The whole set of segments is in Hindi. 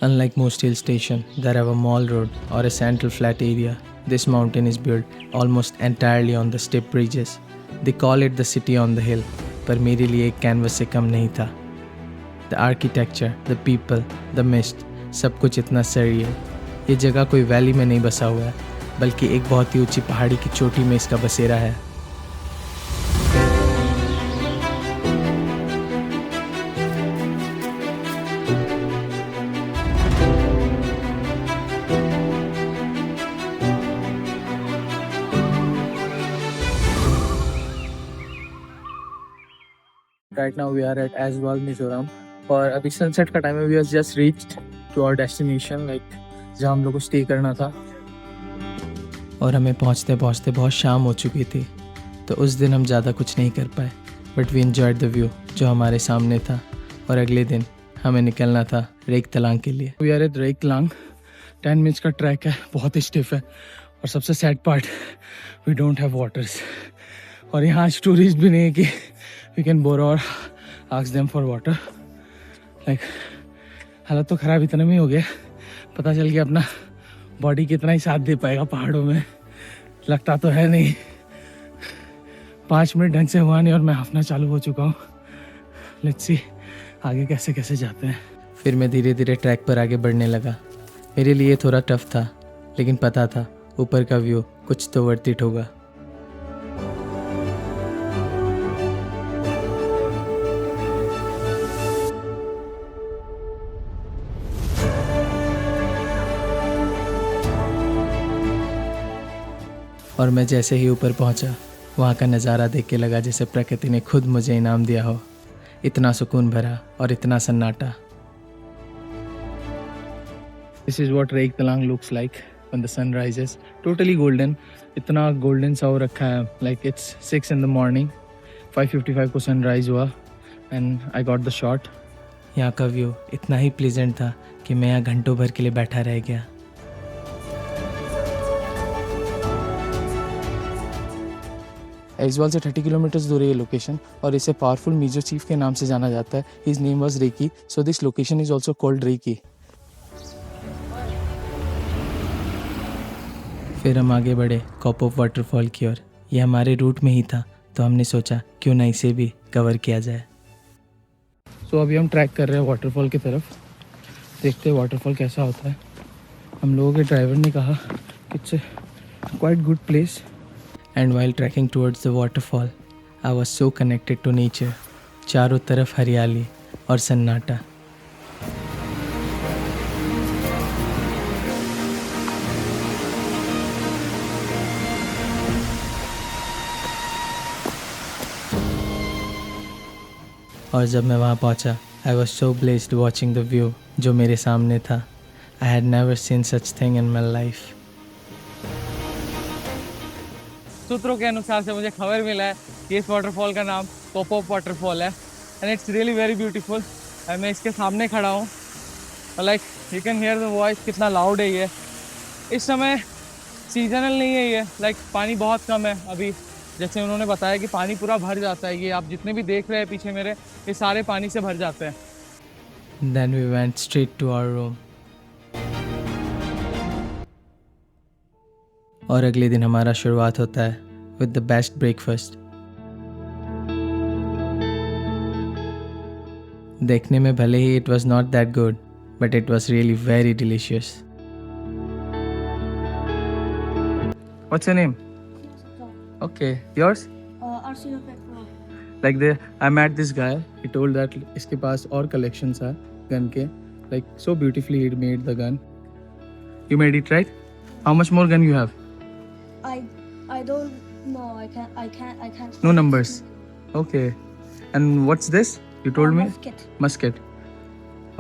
Unlike most hill stations that have a mall road or a central flat area, this mountain is built almost entirely on the steep bridges. They call it the city on the hill, पर मेरे लिए एक कैनवस से कम नहीं था. The architecture, the people, the mist, सब कुछ इतना surreal. ये जगह कोई वैली में नहीं बसा हुआ है, बल्कि एक बहुत ही ऊंची पहाड़ी की चोटी में इसका बसेरा है. Right now we are at Aizawl, Mizoram. और अभी सनसेट का टाइम है. We have just reached to our destination, like जहाँ हम लोग को स्टे करना था. और हमें पहुँचते पहुँचते बहुत शाम हो चुकी थी, तो उस दिन हम ज़्यादा कुछ नहीं कर पाए. But we enjoyed the view जो हमारे सामने था. और अगले दिन हमें निकलना था रेक तलांग के लिए. We are at Reiek Tlang. 10 minutes का ट्रैक है, बहुत ही स्टिफ है. और सबसे sad part, we don't have waters. और यहाँ टूरिस्ट भी नहीं है कि वी कैन बोरो और ask them for water. Like हालत तो ख़राब इतना में हो गया, पता चल गया अपना बॉडी कितना ही साथ दे पाएगा पहाड़ों में. लगता तो है नहीं. 5 मिनट ढंग से हुआ नहीं और मैं हाफना चालू हो चुका हूँ. लेट्स सी आगे कैसे कैसे जाते हैं. फिर मैं धीरे धीरे ट्रैक पर आगे बढ़ने लगा. मेरे लिए थोड़ा टफ था, लेकिन पता था ऊपर का व्यू कुछ तो वर्थ इट होगा. और मैं जैसे ही ऊपर पहुंचा, वहाँ का नज़ारा देख के लगा जैसे प्रकृति ने खुद मुझे इनाम दिया हो. इतना सुकून भरा और इतना सन्नाटा. This is what Reiek Tlang looks like when the sun rises. Totally golden. इतना गोल्डन सा हो रखा है. Like it's 6 in the morning. 5:55 को सनराइज हुआ and I got the shot. यहाँ का व्यू इतना ही प्लीजेंट था कि मैं यहाँ घंटों भर के लिए बैठा रह गया. आइजवाल से 30 किलोमीटर्स दूर है ये लोकेशन, और इसे पावरफुल मीजो चीफ के नाम से जाना जाता है. His name was Reiek, so this location is also called Reiek. फिर हम आगे बढ़े कॉपॉप वाटरफॉल की ओर. ये हमारे रूट में ही था, तो हमने सोचा क्यों ना इसे भी कवर किया जाए. सो अभी हम ट्रैक कर रहे हैं वाटरफॉल की तरफ. देखते हैं वाटरफॉल कैसा होता है. हम लोगों के ड्राइवर ने कहा it's quite good place. And while trekking towards the waterfall, I was so connected to nature. चारों तरफ हरियाली और सन्नाटा. और जब मैं वहाँ पहुँचा, I was so blessed watching the view जो मेरे सामने था. I had never seen such thing in my life. सूत्रों के अनुसार से मुझे खबर मिला है कि इस वाटरफॉल का नाम कॉपॉप वाटरफॉल है and it's really very beautiful. मैं इसके सामने खड़ा हूँ. Like you can hear the voice. कितना लाउड है ये. इस समय सीजनल नहीं है ये. लाइक पानी बहुत कम है अभी. जैसे उन्होंने बताया कि पानी पूरा भर जाता है. ये आप जितने भी देख रहे हैं पीछे मेरे, ये सारे पानी से भर जाते हैं. Then we went straight to our room. और अगले दिन हमारा शुरुआत होता है विद द बेस्ट ब्रेकफास्ट. देखने में भले ही it was not that good, but it was really very delicious. What's your name? Okay, yours? Like they I met this guy. He told that इसके पास और कलेक्शंस है गन के. Like so beautifully he made the gun. You made it right? How much more gun you have? I don't know. I can't. No numbers. Okay. And what's this? You told me? Musket. Musket.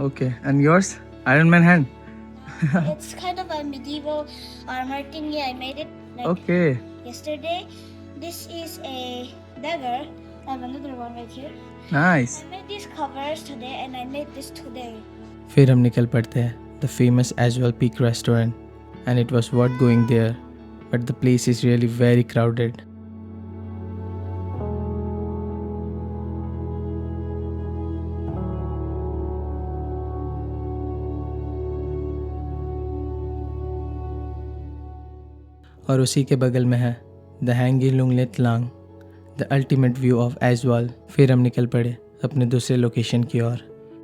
Okay. And yours? Iron Man hand. It's kind of a medieval armor thingy. I made it like Okay. yesterday. This is a dagger. I have another one right here. Nice. I made these covers today, and I made this today. फिर हम निकल पड़ते हैं the famous Aizawl Peak restaurant, and it was worth going there, but the place is really very crowded. और उसी के बगल में है द हैंगी लुंगले Tlang, the ultimate view of Aizawl. फिर हम निकल पड़े अपने दूसरे लोकेशन की ओर।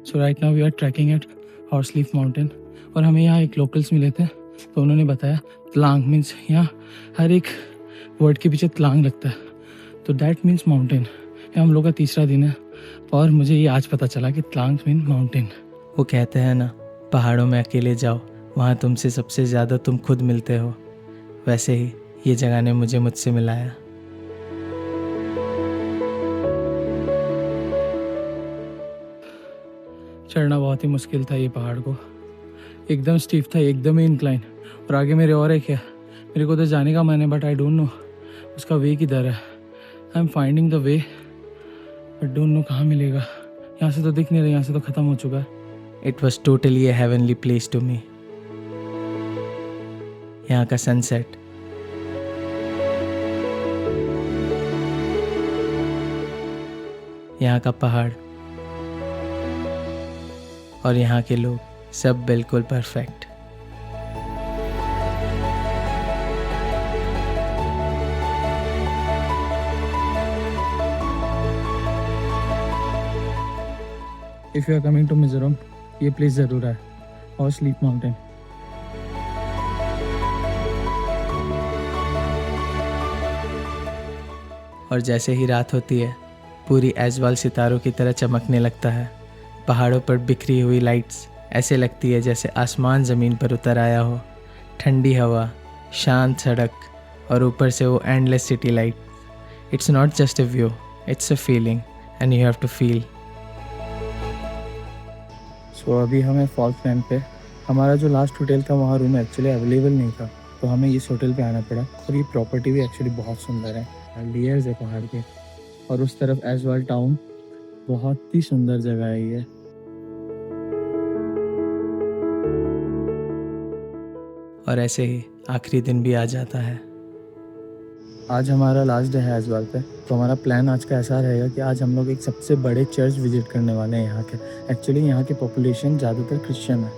So right now we are trekking at horseleaf mountain. और हमें यहाँ एक लोकल्स मिले थे, तो उन्होंने बताया तलांग मीन्स यहाँ हर एक वर्ड के पीछे तलांग लगता है, तो दैट मीन्स माउंटेन। ये हम लोग का तीसरा दिन है और मुझे ये आज पता चला कि तलांग मीन माउंटेन। वो कहते हैं ना, पहाड़ों में अकेले जाओ, वहाँ तुमसे सबसे ज़्यादा तुम खुद मिलते हो। वैसे ही ये जगह ने मुझे मुझसे मिलाया। चढ़ना बहुत ही मुश्किल था ये पहाड़ को, एकदम स्टीफ था, एकदम ही इंक्लाइन। और आगे मेरे और एक है, मेरे को तो जाने का मन है बट आई डोंट नो उसका वे किधर है। I am finding the way but don't know कहाँ मिलेगा। यहाँ से तो दिख नहीं रहा, यहाँ से तो ख़त्म हो चुका है। It was totally a heavenly place to me. यहाँ का सनसेट, यहाँ का पहाड़ और यहाँ के लोग, सब बिल्कुल perfect. If you are coming to Mizoram, ये प्लेस ज़रूर है, हॉर्सलीफ माउंटेन। और जैसे ही रात होती है, पूरी ऐज़वाल सितारों की तरह चमकने लगता है। पहाड़ों पर बिखरी हुई लाइट्स ऐसे लगती है जैसे आसमान ज़मीन पर उतर आया हो। ठंडी हवा, शांत सड़क और ऊपर से वो endless city light. It's not just a view, it's a feeling and you have to feel. So अभी हमें फॉल्स लैंड पे, हमारा जो लास्ट होटल था वहाँ रूम एक्चुअली अवेलेबल नहीं था, तो हमें इस होटल पे आना पड़ा। और ये प्रॉपर्टी भी एक्चुअली बहुत सुंदर है, लेयर्स है पहाड़ के, और उस तरफ ऐज़वाल टाउन, बहुत ही सुंदर जगह है ये। और ऐसे ही आखिरी दिन भी आ जाता है। आज हमारा लास्ट डे है ऐज़वाल पे, तो हमारा प्लान आज का ऐसा रहेगा कि आज हम लोग एक सबसे बड़े चर्च विजिट करने वाले हैं यहाँ के। एक्चुअली यहाँ की पॉपुलेशन ज़्यादातर क्रिश्चियन है,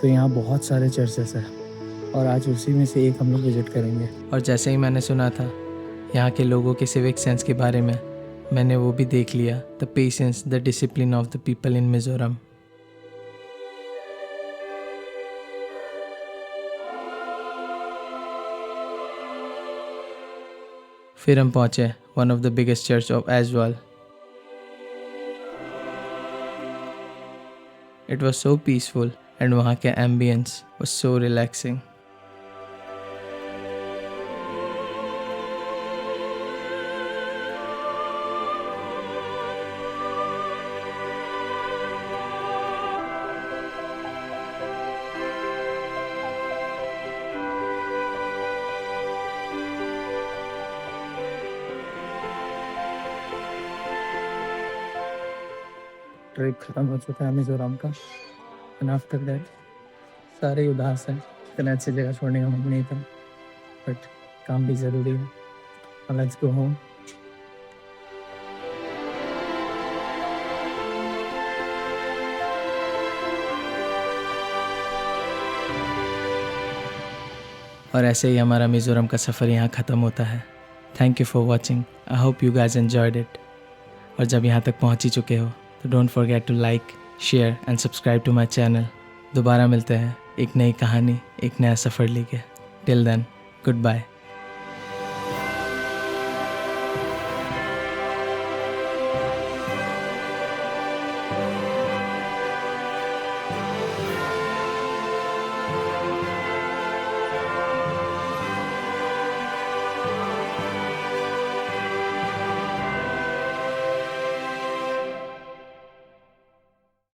तो यहाँ बहुत सारे चर्चेस हैं और आज उसी में से एक हम लोग विजिट करेंगे। और जैसे ही मैंने सुना था यहाँ के लोगों के सिविक सेंस के बारे में, मैंने वो भी देख लिया। The patience, the discipline of the people in Mizoram. फिर हम पहुँचे one of the biggest church of Aizawl. It was so peaceful and वहाँ के ambience was so relaxing. Trip खत्म हो चुका है मिज़ोरम का, एंड आफ्टर दैट सारे उदास हैं। इतना अच्छी जगह छोड़ने का मन नहीं था, बट काम भी ज़रूरी है। Let's go home. और ऐसे ही हमारा मिज़ोरम का सफ़र यहाँ ख़त्म होता है। Thank you for watching. I hope you guys enjoyed it. और जब यहाँ तक पहुँच ही चुके हो तो don't forget to like, share and subscribe to my channel. दोबारा मिलते हैं एक नई कहानी, एक नया सफ़र लेके। Till then, good bye.